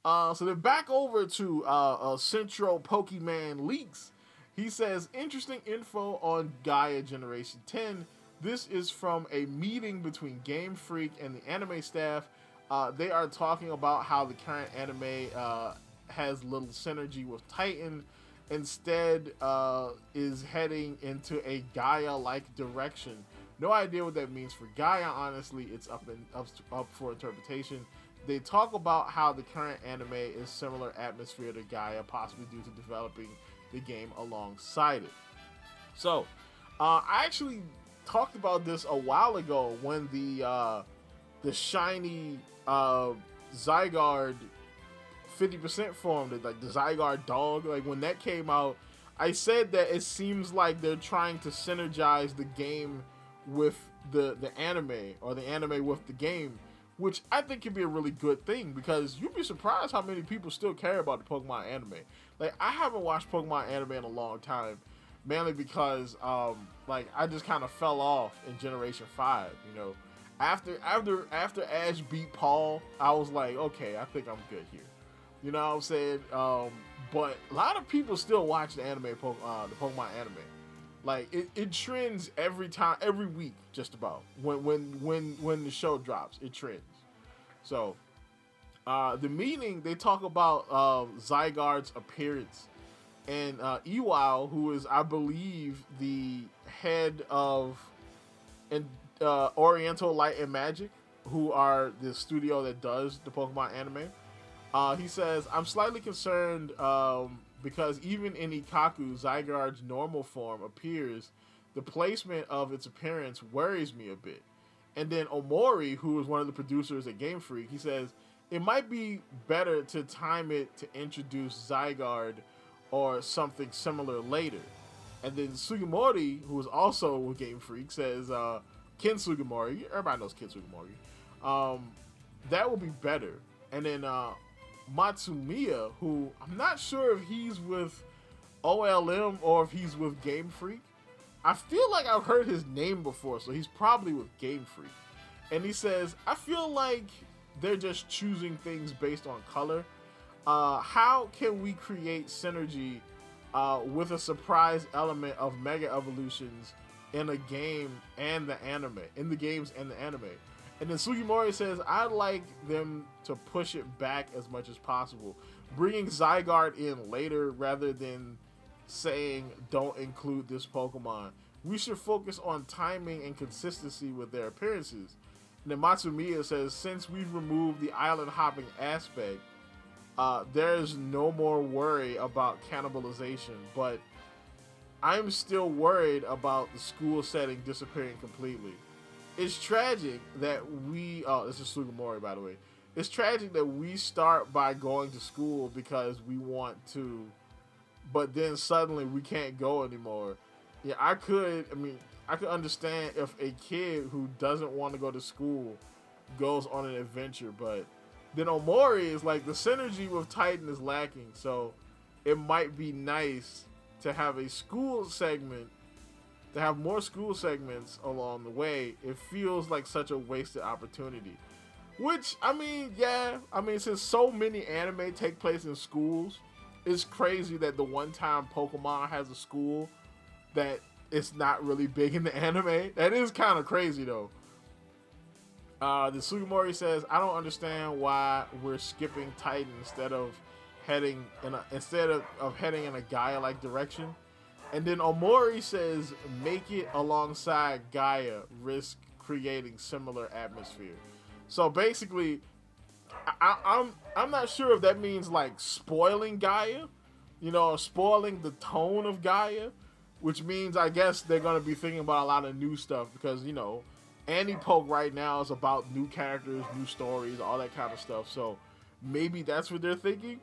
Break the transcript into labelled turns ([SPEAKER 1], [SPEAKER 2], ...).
[SPEAKER 1] So then back over to Central Pokemon Leaks. He says, interesting info on Gaia Generation 10. This is from a meeting between Game Freak and the anime staff. They are talking about how the current anime has little synergy with Titan. Instead, is heading into a Gaia-like direction. No idea what that means for Gaia. Honestly, it's up for interpretation. They talk about how the current anime is similar atmosphere to Gaia, possibly due to developing the game alongside it. So, I actually talked about this a while ago when the shiny Zygarde 50% form, like the Zygarde dog, like when that came out, I said that it seems like they're trying to synergize the game with the anime, or the anime with the game, which I think can be a really good thing, because you'd be surprised how many people still care about the Pokemon anime. Like, I haven't watched Pokemon anime in a long time, mainly because like I just kind of fell off in Generation 5, you know. After Ash beat Paul, I was like, okay, I think I'm good here. You know what I'm saying? But a lot of people still watch the anime, the Pokemon anime. Like it trends every week, just about. When the show drops, it trends. So the meeting, they talk about Zygarde's appearance, and Ewau, who is, I believe, the head of Oriental Light and Magic, who are the studio that does the Pokemon anime. He says, I'm slightly concerned because even in Ikaku, Zygarde's normal form appears. The placement of its appearance worries me a bit. And then Omori, who is one of the producers at Game Freak, he says, it might be better to time it to introduce Zygarde or something similar later. And then Sugimori, who is also with Game Freak, says, Ken Sugimori, everybody knows Ken Sugimori, that will be better. And then Matsumiya, who I'm not sure if he's with OLM or if he's with Game Freak. I feel like I've heard his name before, so he's probably with Game Freak. And he says, I feel like they're just choosing things based on color. How can we create synergy with a surprise element of mega evolutions in a game and the anime, in the games and the anime? And then Sugimori says, I'd like them to push it back as much as possible, bringing Zygarde in later rather than saying don't include this Pokemon. We should focus on timing and consistency with their appearances. And then Matsumiya says, since we've removed the island hopping aspect, there's no more worry about cannibalization, but I'm still worried about the school setting disappearing completely. It's tragic that this is Sugimori, by the way. It's tragic that we start by going to school because we want to, but then suddenly we can't go anymore. Yeah, I could understand if a kid who doesn't want to go to school goes on an adventure, but then Omori is like, the synergy with Titan is lacking, so it might be nice to have a school segment, to have more school segments along the way. It feels like such a wasted opportunity. Which, since so many anime take place in schools, it's crazy that the one time Pokemon has a school that it's not really big in the anime. That is kind of crazy, though. The Sugimori says, I don't understand why we're skipping Titan instead of heading in a Gaia-like direction. And then Omori says, make it alongside Gaia, risk creating similar atmosphere. So basically, I'm not sure if that means like spoiling Gaia, spoiling the tone of Gaia, which means I guess they're going to be thinking about a lot of new stuff because, Anti-Poke right now is about new characters, new stories, all that kind of stuff. So maybe that's what they're thinking.